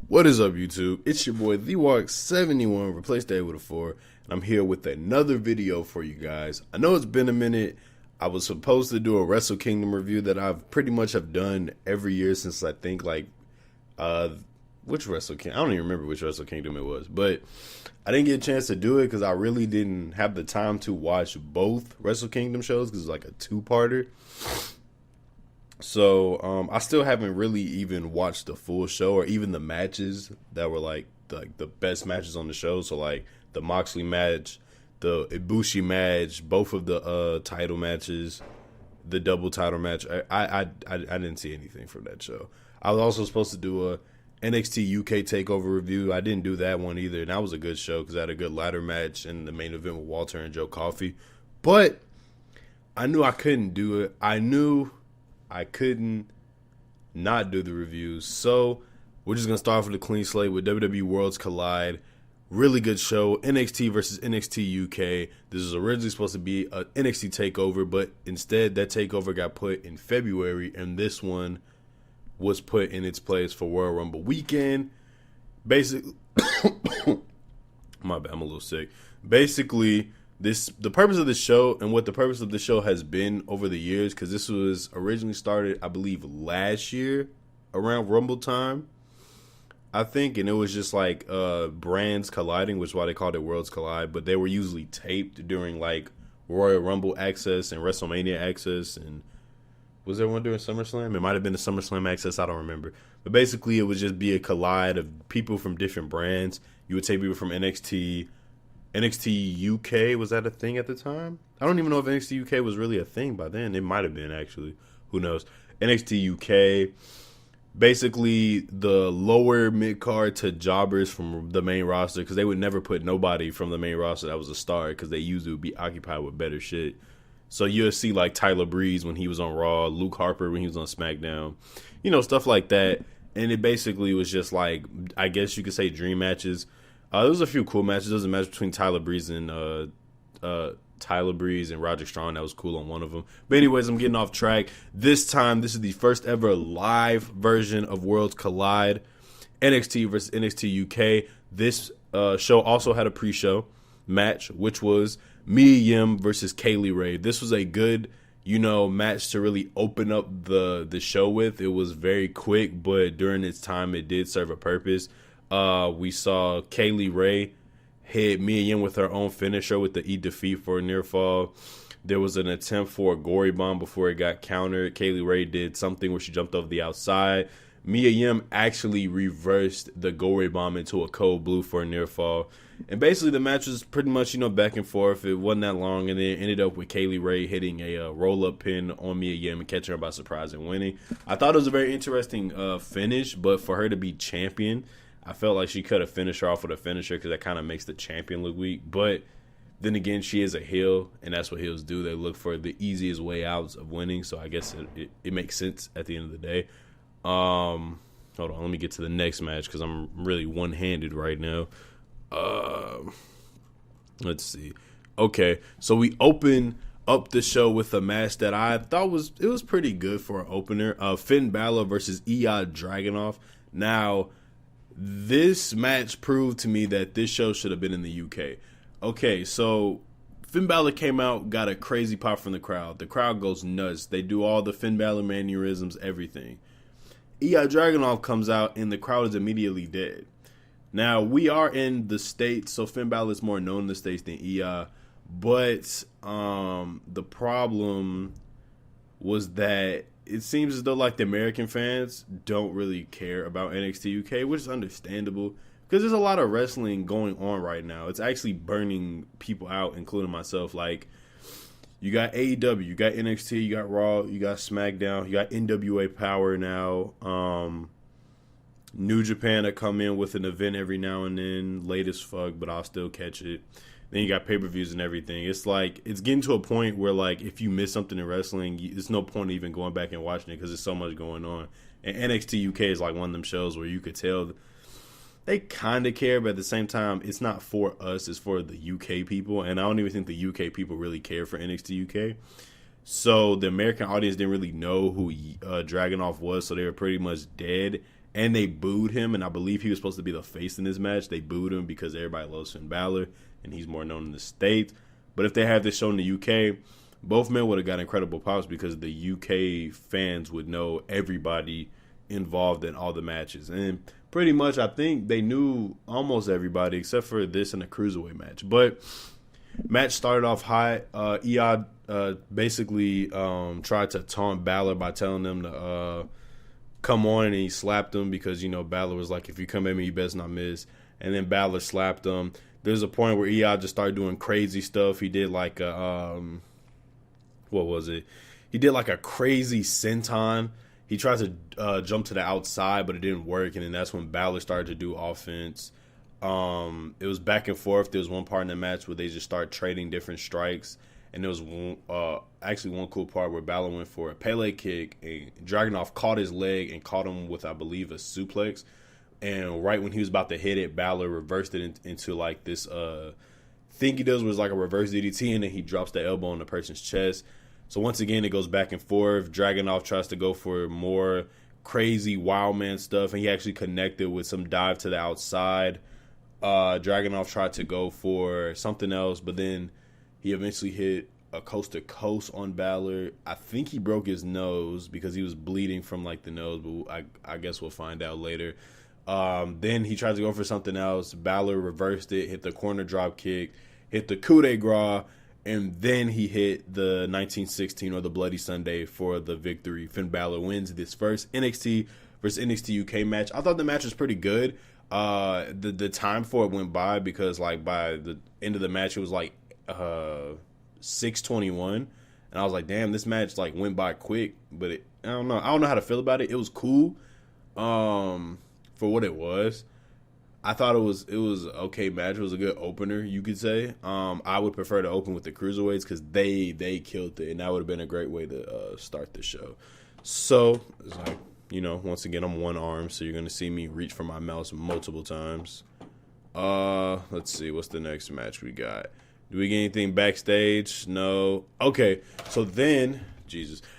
What is up, YouTube? It's your boy The Walk 71, replace that with a 4, and I'm here with another video for you guys. I know it's been a minute. I was supposed to do a Wrestle Kingdom review that I've pretty much have done every year since I think which Wrestle Kingdom? I don't even remember which Wrestle Kingdom it was, but I didn't get a chance to do it because I really didn't have the time to watch both Wrestle Kingdom shows because it's like a two-parter. So I still haven't really even watched the full show or even the matches that were like the best matches on the show. So like the Moxley match, the Ibushi match, both of the title matches, the double title match. I didn't see anything from that show. I was also supposed to do a NXT UK Takeover review. I didn't do that one either, and that was a good show because I had a good ladder match in the main event with Walter and Joe Coffey. But I knew I couldn't do it. I knew I couldn't not do the reviews. So we're just going to start off with a clean slate with WWE Worlds Collide. Really good show. NXT versus NXT UK. This was originally supposed to be an NXT takeover, but instead that takeover got put in February, and this one was put in its place for Royal Rumble weekend. Basically, my bad, I'm a little sick. Basically, the purpose of the show and what the purpose of the show has been over the years, because this was originally started, I believe, last year around Rumble time, I think, and it was just like brands colliding, which is why they called it Worlds Collide, but they were usually taped during like Royal Rumble access and WrestleMania access, and was there one during SummerSlam? It might have been the SummerSlam access, I don't remember. But basically, it would just be a collide of people from different brands. You would take people from NXT UK, was that a thing at the time? I don't even know if NXT UK was really a thing by then. It might have been, actually. Who knows? NXT UK, basically the lower mid-card to jobbers from the main roster, because they would never put nobody from the main roster that was a star, because they usually would be occupied with better shit. So you'll see like Tyler Breeze when he was on Raw, Luke Harper when he was on SmackDown, stuff like that. And it basically was just like, I guess you could say dream matches. There was a few cool matches. There was a match between Tyler Breeze and Roderick Strong. That was cool on one of them. But anyways, I'm getting off track. This time, this is the first ever live version of Worlds Collide, NXT versus NXT UK. This show also had a pre-show match, which was Mia Yim versus Kaylee Ray. This was a good, match to really open up the show with. It was very quick, but during its time, it did serve a purpose. We saw Kaylee Ray hit Mia Yim with her own finisher with the E-defeat for a near fall. There was an attempt for a gory bomb before it got countered. Kaylee Ray did something where she jumped over the outside. Mia Yim actually reversed the gory bomb into a cold blue for a near fall. And basically the match was pretty much, back and forth. It wasn't that long, and then it ended up with Kaylee Ray hitting a roll-up pin on Mia Yim and catching her by surprise and winning. I thought it was a very interesting finish, but for her to be champion, I felt like she could have finished her off with a finisher because that kind of makes the champion look weak. But then again, she is a heel, and that's what heels do. They look for the easiest way out of winning, so I guess it makes sense at the end of the day. Hold on, let me get to the next match because I'm really one-handed right now. Let's see. Okay, so we open up the show with a match that I thought was pretty good for an opener. Finn Balor versus Ilya Dragunov. Now, this match proved to me that this show should have been in the UK. Okay, so Finn Balor came out, got a crazy pop from the crowd. The crowd goes nuts. They do all the Finn Balor mannerisms, everything. Ilya Dragunov comes out, and the crowd is immediately dead. Now, we are in the States, so Finn Balor is more known in the States than Ilya. But the problem was that it seems as though like the American fans don't really care about NXT UK, which is understandable because there's a lot of wrestling going on right now. It's actually burning people out, including myself. Like, you got AEW, you got NXT, you got Raw, you got SmackDown, you got NWA Power now. New Japan that come in with an event every now and then, late as fuck, but I'll still catch it. Then you got pay-per-views and everything. It's like, it's getting to a point where, like, if you miss something in wrestling, there's no point even going back and watching it because there's so much going on. And NXT UK is like one of them shows where you could tell they kind of care, but at the same time, it's not for us. It's for the UK people. And I don't even think the UK people really care for NXT UK. So the American audience didn't really know who Dragunov was, so they were pretty much dead and they booed him, and I believe he was supposed to be the face in this match. They booed him because everybody loves Finn Balor, and he's more known in the States. But if they had this show in the UK, both men would have got incredible pops because the UK fans would know everybody involved in all the matches. And pretty much, I think they knew almost everybody except for this and the Cruiserweight match. But match started off hot. Iyad basically tried to taunt Balor by telling them to come on, and he slapped him because, Balor was like, if you come at me, you best not miss. And then Balor slapped him. There's a point where Iyad just started doing crazy stuff. He did like a, what was it? He did like a crazy senton. He tried to jump to the outside, but it didn't work. And then that's when Balor started to do offense. It was back and forth. There was one part in the match where they just started trading different strikes. And there was actually one cool part where Balor went for a Pele kick, and Dragunov caught his leg and caught him with, I believe, a suplex. And right when he was about to hit it, Balor reversed it into like this thing he does was like a reverse DDT, and then he drops the elbow on the person's chest. So once again, it goes back and forth. Dragunov tries to go for more crazy wild man stuff, and he actually connected with some dive to the outside. Dragunov tried to go for something else, but then he eventually hit a coast to coast on Balor. I think he broke his nose because he was bleeding from like the nose, but I guess we'll find out later. Then he tried to go for something else. Balor reversed it, hit the corner drop kick, hit the coup de grace, and then he hit the 1916 or the Bloody Sunday for the victory. Finn Balor wins this first NXT versus NXT UK match. I thought the match was pretty good. The time for it went by because like by the end of the match it was like 6:21, and I was like, damn, this match like went by quick. But I don't know how to feel about it. It was cool. For what it was, I thought it was an okay match. It was a good opener, you could say. I would prefer to open with the Cruiserweights because they killed it, and that would have been a great way to start the show. So, it's like, once again, I'm one arm, so you're going to see me reach for my mouse multiple times. Let's see, what's the next match we got? Do we get anything backstage? No. Okay, so then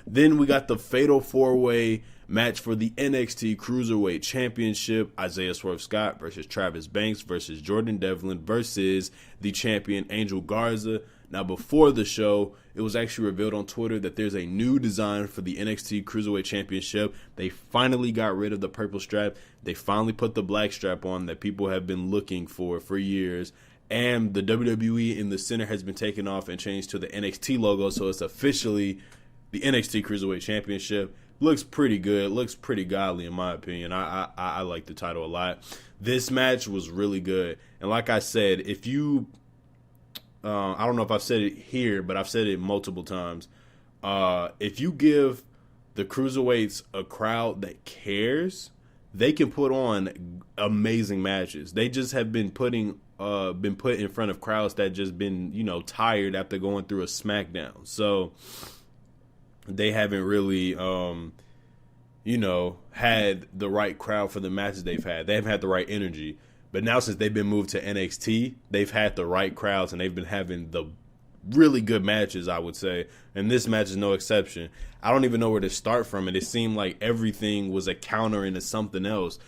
we got the Fatal 4-Way match for the NXT Cruiserweight Championship. Isaiah Swerve Scott versus Travis Banks versus Jordan Devlin versus the champion Angel Garza. Now, before the show, it was actually revealed on Twitter that there's a new design for the NXT Cruiserweight Championship. They finally got rid of the purple strap. They finally put the black strap on that people have been looking for years. And the WWE in the center has been taken off and changed to the NXT logo, so it's officially the NXT Cruiserweight Championship. Looks pretty good. Looks pretty godly in my opinion. I like the title a lot. This match was really good. And like I said, if you... I don't know if I've said it here, but I've said it multiple times. If you give the Cruiserweights a crowd that cares, they can put on amazing matches. They just have been put in front of crowds that just been, tired after going through a SmackDown. So they haven't really, had the right crowd for the matches they've had. They haven't had the right energy. But now since they've been moved to NXT, they've had the right crowds and they've been having the really good matches, I would say. And this match is no exception. I don't even know where to start from it. It seemed like everything was a counter into something else.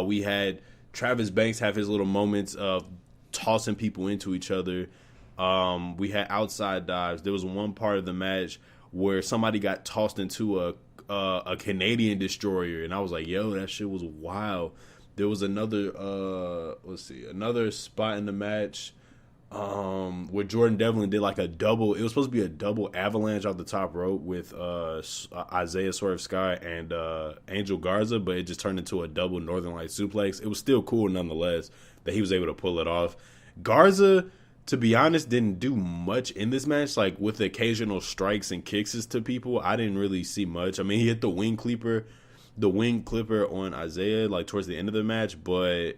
We had Travis Banks have his little moments of tossing people into each other. We had outside dives. There was one part of the match where somebody got tossed into a Canadian destroyer, and I was like, yo, that shit was wild. There was another spot in the match where Jordan Devlin did like a double. It was supposed to be a double avalanche off the top rope with Isaiah Swerve Sky and Angel Garza, but it just turned into a double Northern Light suplex. It was still cool nonetheless that he was able to pull it off. Garza, to be honest, didn't do much in this match. Like with occasional strikes and kicks to people, I didn't really see much. I mean, he hit the wing clipper on Isaiah like towards the end of the match, but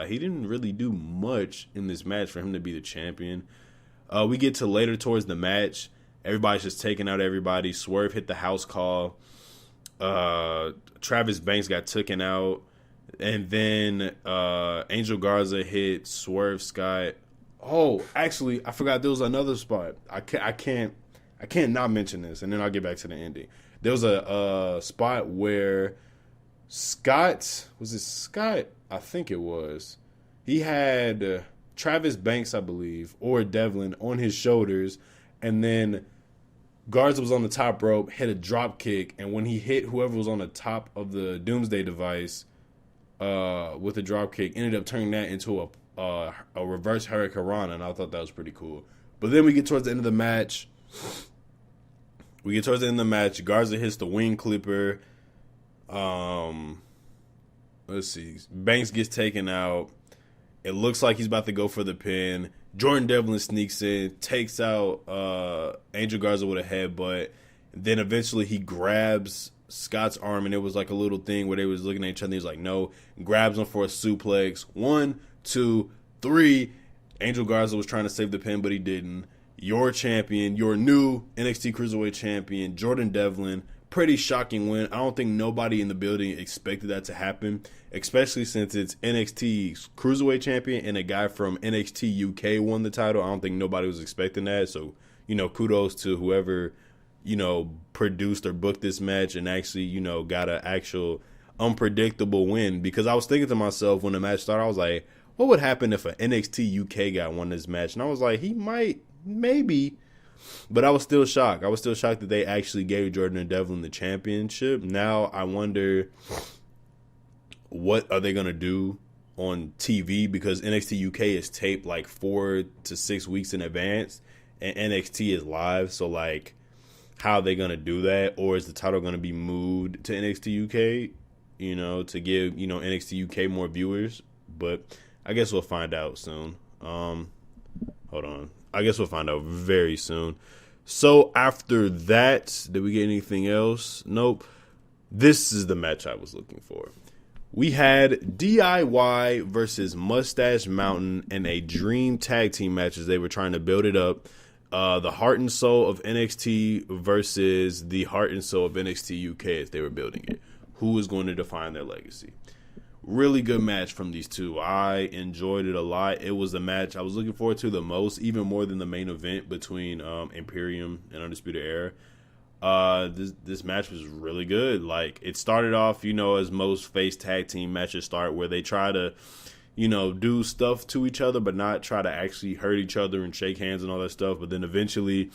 he didn't really do much in this match for him to be the champion. We get to later towards the match, everybody's just taking out everybody. Swerve hit the house call. Travis Banks got taken out, and then Angel Garza hit Swerve Scott. Oh, actually, I forgot there was another spot. I can't not mention this, and then I'll get back to the ending. There was a spot where Scott, was it Scott? I think it was. He had Travis Banks, I believe, or Devlin on his shoulders, and then Garza was on the top rope, hit a drop kick, and when he hit whoever was on the top of the Doomsday device with a drop kick, ended up turning that into a reverse Hurricanrana, and I thought that was pretty cool. But then we get towards the end of the match. Garza hits the wing clipper. Let's see. Banks gets taken out. It looks like he's about to go for the pin. Jordan Devlin sneaks in, takes out Angel Garza with a headbutt. Then eventually he grabs Scott's arm, and it was like a little thing where they was looking at each other. He's like, no. Grabs him for a suplex. 1, 2, 3. Angel Garza was trying to save the pin, but he didn't. Your champion, your new NXT Cruiserweight champion, Jordan Devlin. Pretty shocking win. I don't think nobody in the building expected that to happen, especially since it's NXT Cruiserweight champion and a guy from NXT UK won the title. I don't think nobody was expecting that. So, kudos to whoever, produced or booked this match and actually, got an actual unpredictable win. Because I was thinking to myself when the match started, I was like, what would happen if an NXT UK guy won this match? And I was like, he might, maybe. But I was still shocked. I was still shocked that they actually gave Jordan and Devlin the championship. Now I wonder what are they going to do on TV, because NXT UK is taped like 4 to 6 weeks in advance and NXT is live. So like, how are they going to do that? Or is the title going to be moved to NXT UK, to give, NXT UK more viewers? But I guess we'll find out soon. Hold on. I guess we'll find out very soon. So after that, did we get anything else? Nope. This is the match I was looking for. We had DIY versus Mustache Mountain in a dream tag team match as they were trying to build it up. The Heart and Soul of NXT versus the Heart and Soul of NXT UK as they were building it. Who is going to define their legacy? Really good match from these two. I enjoyed it a lot. It was the match I was looking forward to the most, even more than the main event between Imperium and Undisputed Era. This match was really good. Like, it started off, as most face tag team matches start, where they try to, do stuff to each other, but not try to actually hurt each other and shake hands and all that stuff. But then eventually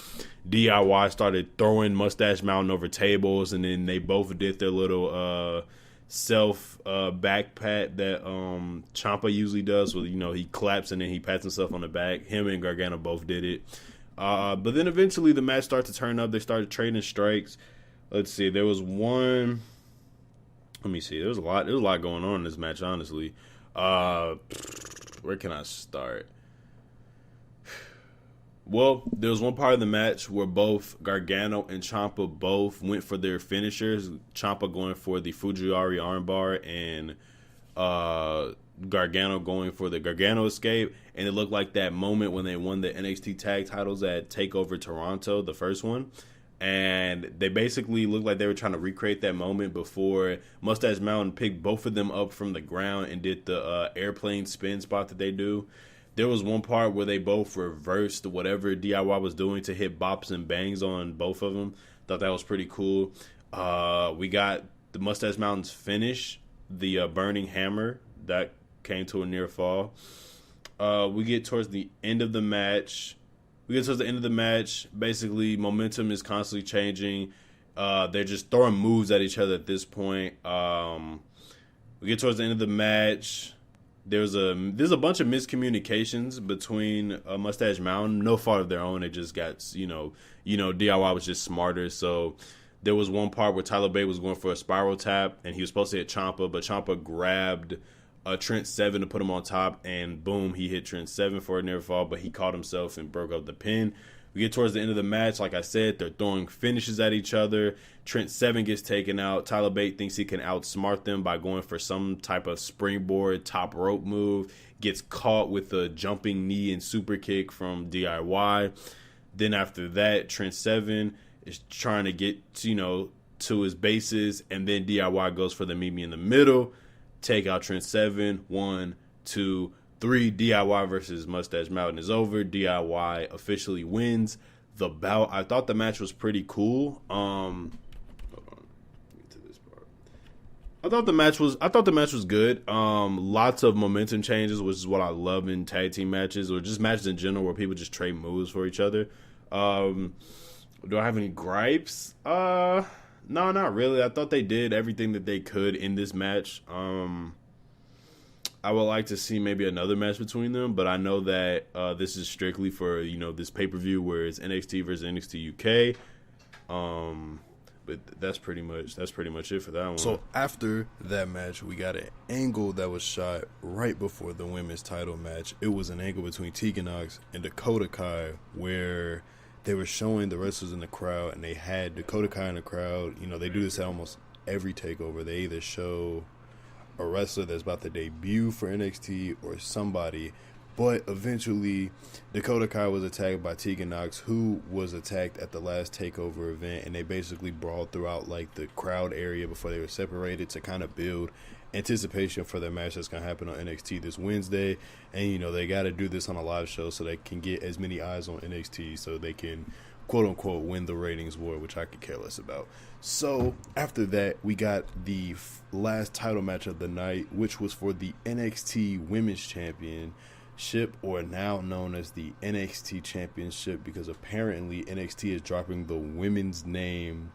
DIY started throwing Mustache Mountain over tables, and then they both did their little self back pat that Ciampa usually does, where he claps and then he pats himself on the back. Him and Gargano both did it, but then eventually the match started to turn up. They started trading strikes. Let's see, there was one. Let me see. There was a lot going on in this match, honestly. Where can I start? Well, there was one part of the match where both Gargano and Ciampa both went for their finishers. Ciampa going for the Fujiwara armbar and Gargano going for the Gargano escape. And it looked like that moment when they won the NXT tag titles at TakeOver Toronto, the first one. And they basically looked like they were trying to recreate that moment before Mustache Mountain picked both of them up from the ground and did the airplane spin spot that they do. There was one part where they both reversed whatever DIY was doing to hit bops and bangs on both of them. Thought that was pretty cool. We got the Mustache Mountain's finish, the Burning Hammer. That came to a near fall. We get towards the end of the match. Basically, momentum is constantly changing. They're just throwing moves at each other at this point. We get towards the end of the match. There's a bunch of miscommunications between Mustache Mountain. No fault of their own. It just got, DIY was just smarter. So there was one part where Tyler Bate was going for a spiral tap, and he was supposed to hit Ciampa, but Ciampa grabbed Trent Seven to put him on top, and boom, he hit Trent Seven for a near fall, but he caught himself and broke up the pin. We get towards the end of the match. Like I said, they're throwing finishes at each other. Trent Seven gets taken out. Tyler Bate thinks he can outsmart them by going for some type of springboard top rope move. Gets caught with a jumping knee and super kick from DIY. Then after that, Trent Seven is trying to get, to his bases. And then DIY goes for the meet me in the middle. Take out Trent Seven. 1, 2, 3. DIY versus Mustache Mountain is over. DIY officially wins the bout. I thought the match was pretty cool. Hold on. Get to this part. I thought the match was good. Lots of momentum changes, which is what I love in tag team matches or just matches in general where people just trade moves for each other. Do I have any gripes? No, not really. I thought they did everything that they could in this match. I would like to see maybe another match between them, but I know that this is strictly for this pay-per-view where it's NXT versus NXT UK. But that's pretty much it for that one. So after that match, we got an angle that was shot right before the women's title match. It was an angle between Tegan Nox and Dakota Kai where they were showing the wrestlers in the crowd, and they had Dakota Kai in the crowd. They do this at almost every takeover. They either show a wrestler that's about to debut for NXT or somebody. But eventually, Dakota Kai was attacked by Tegan Nox, who was attacked at the last TakeOver event, and they basically brawled throughout the crowd area before they were separated to kind of build anticipation for the match that's going to happen on NXT this Wednesday. And, they got to do this on a live show so they can get as many eyes on NXT so they can, quote-unquote, win the ratings war, which I could care less about. So, after that, we got the last title match of the night, which was for the NXT Women's Championship, or now known as the NXT Championship, because apparently NXT is dropping the women's name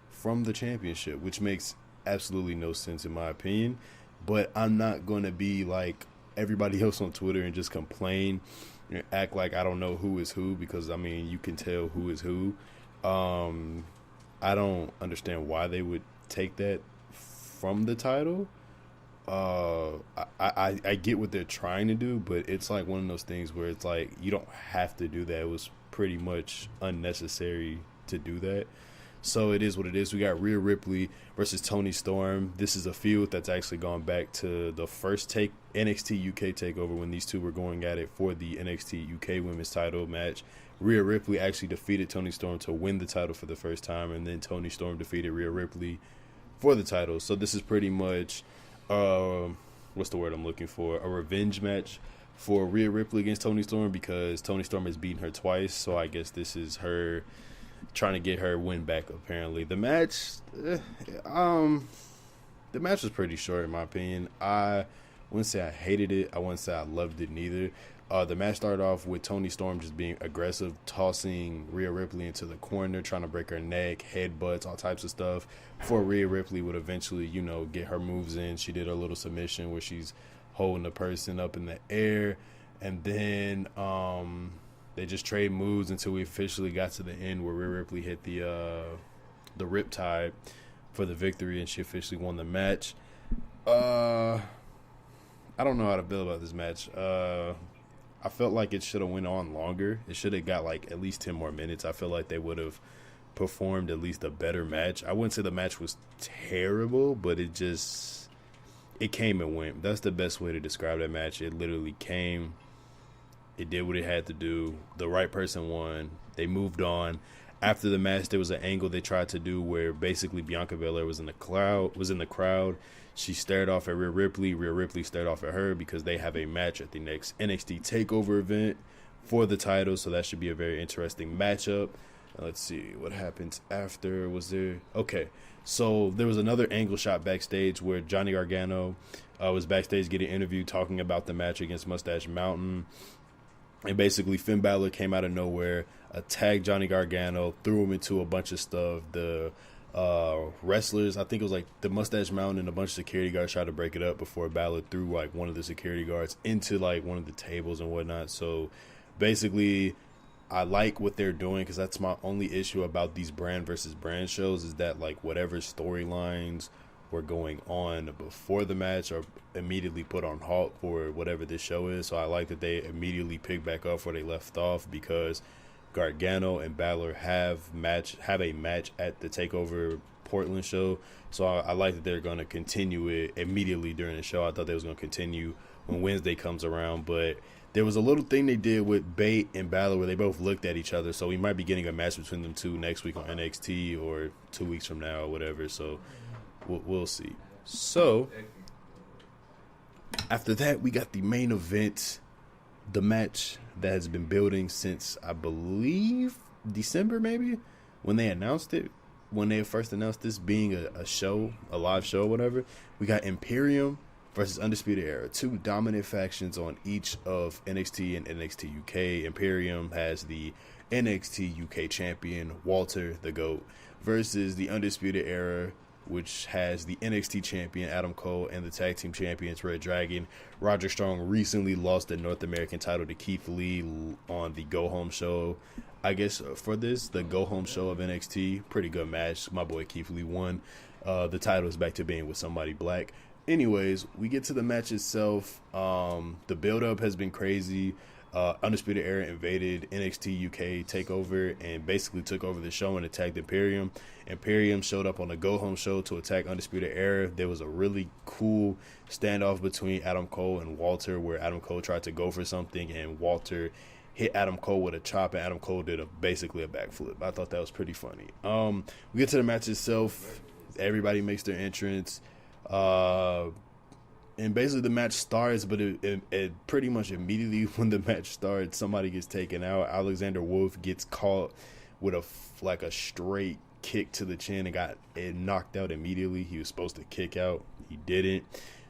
from the championship, which makes absolutely no sense in my opinion. But I'm not going to be like everybody else on Twitter and just complain and act like I don't know who is who, because you can tell who is who. I don't understand why they would take that from the title. I get what they're trying to do, but it's like one of those things where it's like you don't have to do that. It was pretty much unnecessary to do that. So it is what it is. We got Rhea Ripley versus Toni Storm. This is a feud that's actually gone back to the first NXT UK takeover when these two were going at it for the NXT UK women's title match. Rhea Ripley actually defeated Toni Storm to win the title for the first time, and then Toni Storm defeated Rhea Ripley for the title. So this is pretty much what's the word I'm looking for? A revenge match for Rhea Ripley against Toni Storm, because Toni Storm has beaten her twice. So I guess this is her trying to get her win back. Apparently, the match was pretty short in my opinion. I wouldn't say I hated it. I wouldn't say I loved it neither. The match started off with Toni Storm just being aggressive, tossing Rhea Ripley into the corner, trying to break her neck, headbutts, all types of stuff, before Rhea Ripley would eventually, get her moves in. She did a little submission where she's holding the person up in the air, and then they just trade moves until we officially got to the end where Rhea Ripley hit the Riptide for the victory, and she officially won the match. I don't know how to feel about this match. I felt like it should have went on longer. It should have got at least 10 more minutes. I feel like they would have performed at least a better match. I wouldn't say the match was terrible, but it came and went. That's the best way to describe that match. It literally came. It did what it had to do. The right person won. They moved on. After the match, there was an angle they tried to do where basically Bianca Belair was in the crowd. She stared off at Rhea Ripley. Rhea Ripley stared off at her because they have a match at the next NXT TakeOver event for the title. So that should be a very interesting matchup. Let's see what happens after. Okay, so there was another angle shot backstage where Johnny Gargano was backstage getting interviewed, talking about the match against Mustache Mountain. And basically Finn Balor came out of nowhere, attacked Johnny Gargano, threw him into a bunch of stuff. The wrestlers, I think it was the Mustache Mountain and a bunch of security guards tried to break it up before Balor threw one of the security guards into one of the tables and whatnot. So basically, I like what they're doing, because that's my only issue about these brand versus brand shows, is that whatever storylines were going on before the match are immediately put on halt for whatever this show is. So I like that they immediately pick back up where they left off, because Gargano and Balor have a match at the TakeOver Portland show. So I like that they're going to continue it immediately during the show. I thought they was going to continue when Wednesday comes around, but there was a little thing they did with Bate and Balor where they both looked at each other. So we might be getting a match between them two next week on NXT or 2 weeks from now or whatever. So we'll see. So after that, we got the main event, the match that has been building since, I believe, December maybe, when they announced it. when they first announced this being a show, a live show, whatever, we got Imperium versus Undisputed Era, two dominant factions on each of NXT and NXT UK. Imperium has the NXT UK champion, Walter the GOAT, versus the Undisputed Era, which has the NXT champion, Adam Cole, and the tag team champions, Red Dragon. Roderick Strong recently lost the North American title to Keith Lee on the Go Home show. I guess for this, the Go Home show of NXT, pretty good match. My boy Keith Lee won. The title is back to being with somebody black. Anyways, we get to the match itself. The build-up has been crazy. Undisputed Era invaded NXT UK TakeOver and basically took over the show and attacked Imperium. Imperium showed up on the Go Home show to attack Undisputed Era. There was a really cool standoff between Adam Cole and Walter where Adam Cole tried to go for something and Walter hit Adam Cole with a chop and Adam Cole did basically a backflip. I thought that was pretty funny. We get to the match itself. Everybody makes their entrance. And basically the match starts, but it pretty much immediately when the match starts, somebody gets taken out. Alexander Wolf gets caught with a straight kick to the chin and got it knocked out immediately. He was supposed to kick out. He didn't.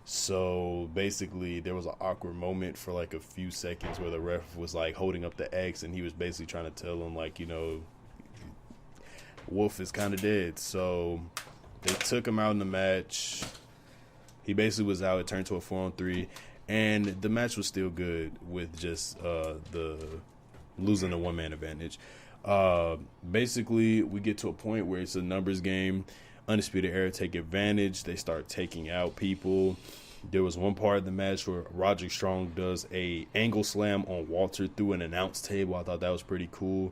So basically there was an awkward moment for like a few seconds where the ref was like holding up the X and he was basically trying to tell him like, you know, Wolf is kind of dead. So they took him out in the match. He basically was out. It turned to a 4-on-3, and the match was still good with just the losing the one-man advantage. Basically, we get to a point where it's a numbers game. Undisputed Era take advantage. They start taking out people. There was one part of the match where Roderick Strong does a angle slam on Walter through an announce table. I thought that was pretty cool.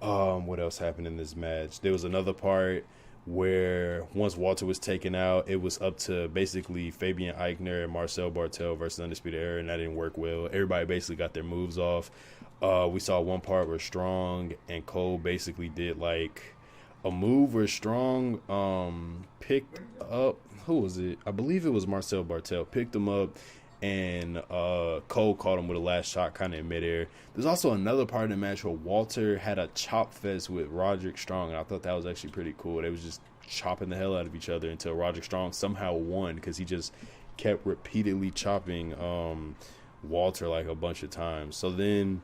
What else happened in this match? There was another part where once Walter was taken out, it was up to basically Fabian Eichner and Marcel Bartel versus Undisputed Era, and that didn't work well. Everybody basically got their moves off. We saw one part where Strong and Cole basically did like a move where Strong picked up, who was it? I believe it was Marcel Bartel, picked him up, and Cole caught him with a last shot kind of in midair. There's also another part of the match where Walter had a chop fest with Roderick Strong, and I thought that was actually pretty cool. They was just chopping the hell out of each other until Roderick Strong somehow won because he just kept repeatedly chopping Walter like a bunch of times. So then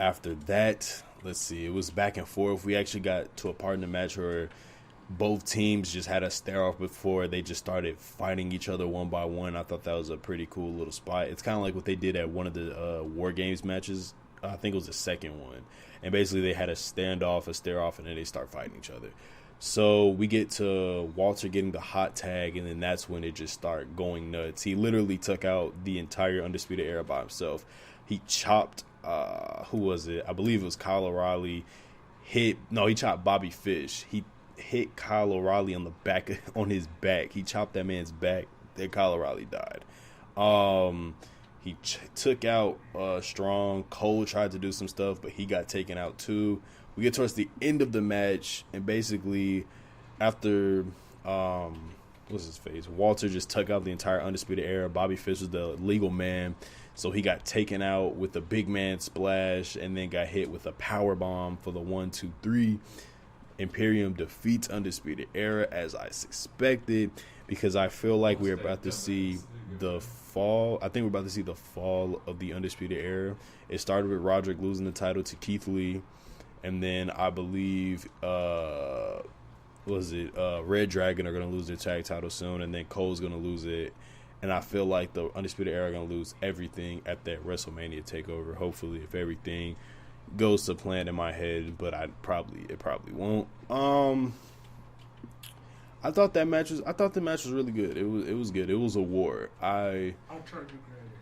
after that, let's see, it was back and forth. We actually got to a part in the match where both teams just had a stare off before they just started fighting each other one by one. I thought that was a pretty cool little spot. It's kind of like what they did at one of the War Games matches. I think it was the second one. And basically they had a standoff, a stare off, and then they start fighting each other. So we get to Walter getting the hot tag, and then that's when it just started going nuts. He literally took out the entire Undisputed Era by himself. He chopped, who was it? I believe it was Kyle O'Reilly. He chopped Bobby Fish. He hit Kyle O'Reilly on his back. He chopped that man's back. Then Kyle O'Reilly died. He took out Strong. Cole tried to do some stuff, but he got taken out too. We get towards the end of the match, and basically after what's his face? Walter just took out the entire Undisputed Era. Bobby Fish was the legal man, so he got taken out with a big man splash, and then got hit with a power bomb for the 1-2-3. Imperium defeats Undisputed Era as I suspected, because I feel like we're about to see the fall. I think we're about to see the fall of the Undisputed Era. It started with Roderick losing the title to Keith Lee, and then I believe Red Dragon are going to lose their tag title soon, and then Cole's going to lose it. And I feel like the Undisputed Era are going to lose everything at that WrestleMania takeover. Hopefully, if everything goes to plan in my head, but it probably won't. I thought the match was really good. It was good. It was a war. I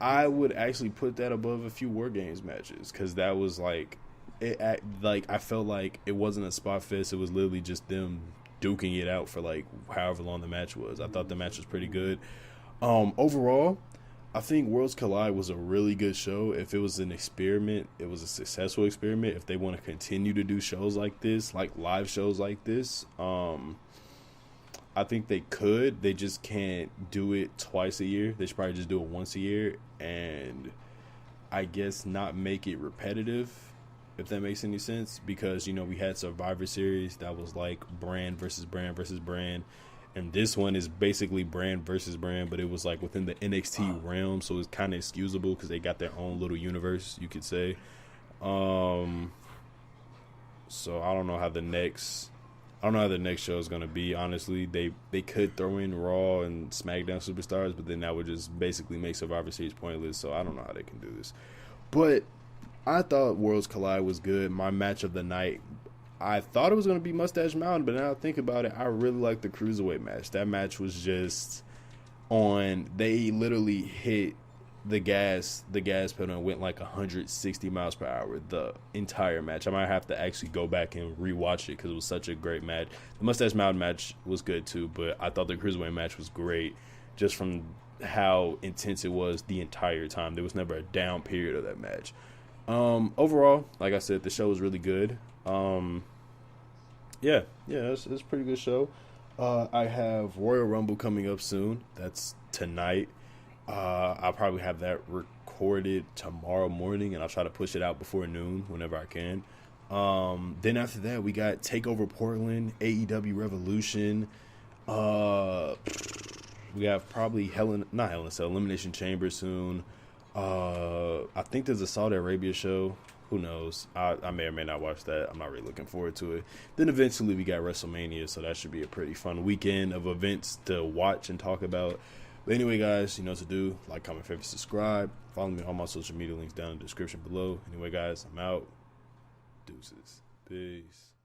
would actually put that above a few War Games matches, because that was like I felt like it wasn't a spot fest. It was literally just them duking it out for like however long the match was. I thought the match was pretty good. Overall, I think Worlds Collide was a really good show. If it was an experiment, it was a successful experiment. If they want to continue to do shows like this, like live shows like this, I think they could. They just can't do it twice a year. They should probably just do it once a year, and I guess not make it repetitive. if that makes any sense, because, you know, we had Survivor Series that was like brand versus brand versus brand, and this one is basically brand versus brand, but it was like within the NXT realm, so it's kind of excusable because they got their own little universe, you could say. So I don't know how the next show is gonna be. Honestly, they could throw in Raw and SmackDown superstars, but then that would just basically make Survivor Series pointless. So I don't know how they can do this. But I thought Worlds Collide was good. My match of the night, I thought it was gonna be Mustache Mountain, but now I think about it, I really like the Cruiserweight match. That match was just on. They literally hit the gas pedal and went like 160 miles per hour the entire match. I might have to actually go back and rewatch it because it was such a great match. The Mustache Mountain match was good too, but I thought the Cruiserweight match was great just from how intense it was the entire time. There was never a down period of that match. Overall, like I said, the show was really good. It's a pretty good show. I have Royal Rumble coming up soon. That's tonight. I'll probably have that recorded tomorrow morning, and I'll try to push it out before noon whenever I can. Then after that, we got TakeOver Portland, AEW Revolution. We have probably Elimination Chamber soon. I think there's a Saudi Arabia show. Who knows? I may or may not watch that. I'm not really looking forward to it. Then eventually we got WrestleMania, so that should be a pretty fun weekend of events to watch and talk about. But anyway, guys, you know what to do. Like, comment, favorite, subscribe. Follow me on all my social media links down in the description below. Anyway, guys, I'm out. Deuces. Peace.